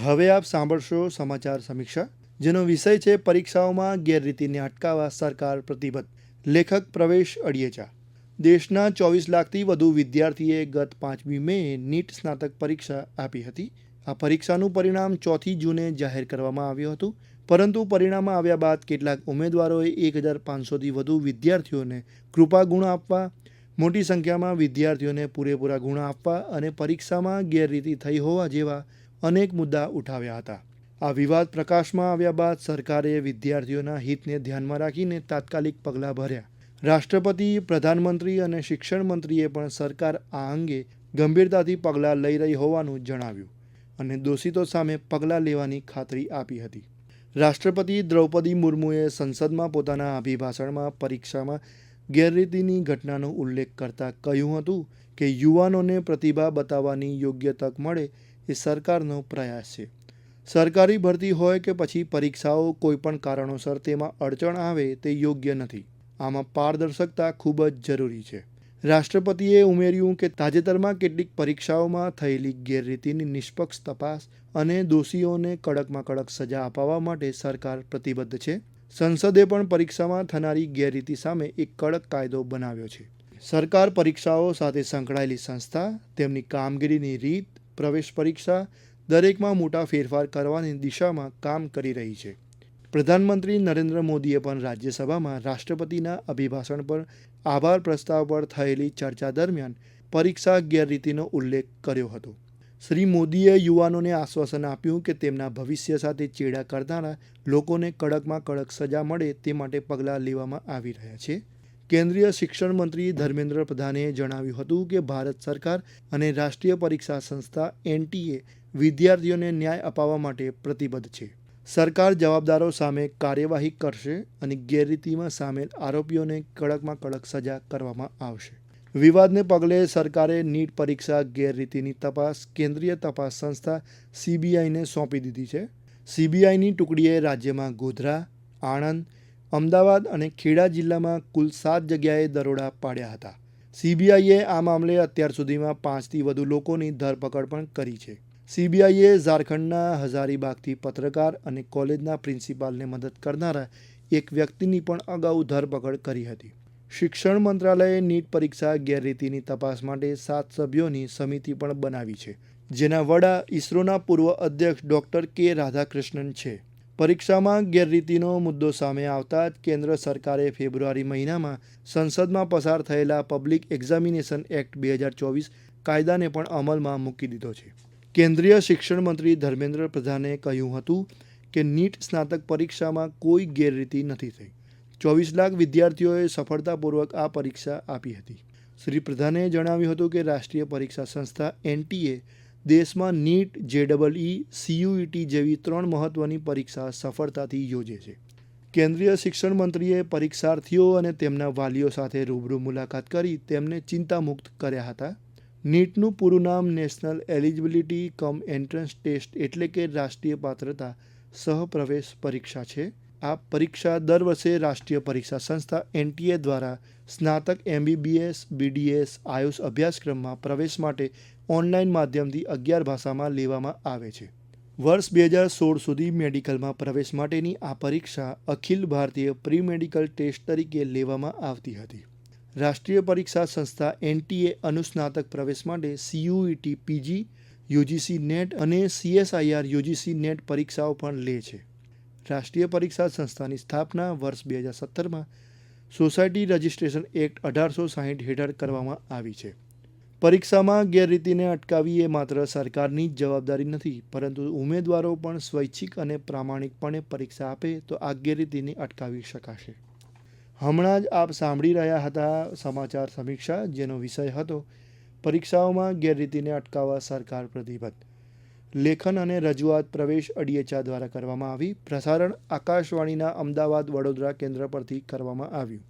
હવે આપ સાંભળશો સમાચાર સમીક્ષા, જેનો વિષય છે પરીક્ષાઓમાં ગેરરીતિને અટકાવવા સરકાર પ્રતિબદ્ધ. લેખક પ્રવેશ અડિયેચા. દેશના 24 લાખથી વધુ વિદ્યાર્થીએ ગત 5મી મેએ નીટ સ્નાતક પરીક્ષા આપી હતી. આ પરીક્ષાનું પરિણામ 4 જૂને જાહેર કરવામાં આવ્યું હતું, પરંતુ પરિણામ આવ્યા બાદ કેટલાક ઉમેદવારોએ 1500થી વધુ વિદ્યાર્થીઓને કૃપા ગુણ આપવા, મોટી સંખ્યામાં વિદ્યાર્થીઓને પૂરેપૂરા ગુણ આપવા અને પરીક્ષામાં ગેરરીતિ થઈ હોવા જેવા અનેક મુદ્દા ઉઠાવ્યા હતા. આ વિવાદ પ્રકાશમાં આવ્યા બાદ સરકારે વિદ્યાર્થીઓના હિતને ધ્યાનમાં રાખીને તાત્કાલિક પગલાં ભર્યા. રાષ્ટ્રપતિ, પ્રધાનમંત્રી અને શિક્ષણ મંત્રીએ પણ સરકાર આ અંગે ગંભીરતાથી પગલાં લઈ રહી હોવાનું જણાવ્યું અને દોષિતો સામે પગલાં લેવાની ખાતરી આપી હતી. રાષ્ટ્રપતિ દ્રૌપદી મુર્મુએ સંસદમાં પોતાના અભિભાષણમાં પરીક્ષામાં ગેરરીતિની ઘટનાનો ઉલ્લેખ કરતાં કહ્યું હતું કે યુવાનોને પ્રતિભા બતાવવાની યોગ્ય તક મળે એ સરકારનો પ્રયાસ છે. સરકારી ભરતી હોય કે પછી પરીક્ષાઓ, કોઈપણ કારણોસર તેમાં અડચણ આવે તે યોગ્ય નથી. આમાં પારદર્શકતા ખૂબ જ જરૂરી છે. રાષ્ટ્રપતિએ ઉમેર્યું કે તાજેતરમાં કેટલીક પરીક્ષાઓમાં થયેલી ગેરરીતિની નિષ્પક્ષ તપાસ અને દોષીઓને કડકમાં કડક સજા અપાવવા માટે સરકાર પ્રતિબદ્ધ છે. સંસદે પણ પરીક્ષામાં થનારી ગેરરીતિ સામે એક કડક કાયદો બનાવ્યો છે. સરકાર પરીક્ષાઓ સાથે સંકળાયેલી સંસ્થા, તેમની કામગીરીની રીત, પ્રવેશ પરીક્ષા દરેકમાં મોટા ફેરફાર કરવાની દિશામાં કામ કરી રહી છે. પ્રધાનમંત્રી નરેન્દ્ર મોદીએ પણ રાજ્યસભામાં રાષ્ટ્રપતિના અભિભાષણ પર આભાર પ્રસ્તાવ પર થયેલી ચર્ચા દરમિયાન પરીક્ષા ગેરરીતિનો ઉલ્લેખ કર્યો હતો. શ્રી મોદીએ યુવાનોને આશ્વાસન આપ્યું કે તેમના ભવિષ્ય સાથે ચેડા કરનારા લોકોને કડકમાં કડક સજા મળે તે માટે પગલાં લેવામાં આવી રહ્યા છે. કેન્દ્રીય શિક્ષણ મંત્રી ધર્મેન્દ્ર પ્રધાને જણાવ્યું હતું કે ભારત સરકાર અને રાષ્ટ્રીય પરીક્ષા સંસ્થા NTA વિદ્યાર્થીઓને ન્યાય અપાવવા માટે પ્રતિબદ્ધ છે. સરકાર જવાબદારો સામે કાર્યવાહી કરશે અને ગેરરીતિમાં સામેલ આરોપીઓને કડકમાં કડક સજા કરવામાં આવશે. વિવાદને પગલે સરકારે નીટ પરીક્ષા ગેરરીતિની તપાસ કેન્દ્રીય તપાસ સંસ્થા CBIને સોંપી દીધી છે. CBIની ટુકડીએ રાજ્યમાં ગોધરા, આણંદ, અમદાવાદ અને ખેડા જિલ્લામાં કુલ 7 જગ્યાએ દરોડા પાડ્યા હતા. CBIએ આ મામલે અત્યાર સુધીમાં 5થી વધુ લોકોની ધરપકડ પણ કરી છે. CBIએ ઝારખંડના હઝારીબાગથી પત્રકાર અને કોલેજના પ્રિન્સિપાલને મદદ કરનારા એક વ્યક્તિની પણ અગાઉ ધરપકડ કરી હતી. શિક્ષણ મંત્રાલયે નીટ પરીક્ષા ગેરરીતિની તપાસ માટે 7 સભ્યોની સમિતિ પણ બનાવી છે, જેના વડા ઇસરોના પૂર્વ અધ્યક્ષ ડૉ. કે. રાધાકૃષ્ણન છે. પરીક્ષામાં ગેરરીતિનો મુદ્દો સામે આવતા જ કેન્દ્ર સરકારે ફેબ્રુઆરી મહિનામાં સંસદમાં પસાર થયેલા પબ્લિક એક્ઝામિનેશન એક્ટ 2024 કાયદાને પણ અમલમાં મૂકી દીધો છે. કેન્દ્રીય શિક્ષણ મંત્રી ધર્મેન્દ્ર પ્રધાને કહ્યું હતું કે નીટ સ્નાતક પરીક્ષામાં કોઈ ગેરરીતિ નથી થઈ. 24 લાખ વિદ્યાર્થીઓએ સફળતાપૂર્વક આ પરીક્ષા આપી હતી. શ્રી પ્રધાને જણાવ્યું હતું કે રાષ્ટ્રીય પરીક્ષા સંસ્થા NTA દેશમાં નીટ, JEE, CUET જેવી 3 મહત્વની પરીક્ષા સફળતાથી યોજે છે. કેન્દ્રીય શિક્ષણ મંત્રીએ પરીક્ષાર્થીઓ અને તેમના વાલીઓ સાથે રૂબરૂ મુલાકાત કરી તેમને ચિંતામુક્ત કર્યા હતા. નીટનું પૂરું નામ national eligibility cum entrance test એટલે કે રાષ્ટ્રીય પાત્રતા સહપ્રવેશ પરીક્ષા છે. આ પરીક્ષા દર વર્ષે રાષ્ટ્રીય પરીક્ષા સંસ્થા NTA દ્વારા સ્નાતક MBBS, BDS, આયુષ અભ્યાસક્રમમાં પ્રવેશ માટે ઓનલાઈન માધ્યમથી 11 ભાષામાં લેવામાં આવે છે. વર્ષ 2016 સુધી મેડિકલમાં પ્રવેશ માટેની આ પરીક્ષા Akhil Bharatiya pre medical test તરીકે લેવામાં આવતી હતી. રાષ્ટ્રીય પરીક્ષા સંસ્થા NTA અનુસ્નાતક પ્રવેશ માટે CUET PG, UGC NET અને CSIR UGC NET પરીક્ષાઓ પણ લે છે. રાષ્ટ્રીય પરીક્ષા સંસ્થાની સ્થાપના વર્ષ 2017માં સોસાયટી રજિસ્ટ્રેશન એક્ટ 1860 હેઠળ કરવામાં આવી છે. પરીક્ષામાં ગેરરીતિને અટકાવવી એ માત્ર સરકારની જ જવાબદારી નથી, પરંતુ ઉમેદવારો પણ સ્વૈચ્છિક અને પ્રામાણિકપણે પરીક્ષા આપે તો આ ગેરરીતિને અટકાવી શકાશે. હમણાં જ આપ સાંભળી રહ્યા હતા સમાચાર સમીક્ષા, જેનો વિષય હતો પરીક્ષાઓમાં ગેરરીતિને અટકાવવા સરકાર પ્રતિબદ્ધ. લેખન અને રજૂઆત પ્રવેશ અડિયેચા દ્વારા કરવામાં આવી. પ્રસારણ આકાશવાણીના અમદાવાદ વડોદરા કેન્દ્ર પરથી કરવામાં આવ્યું.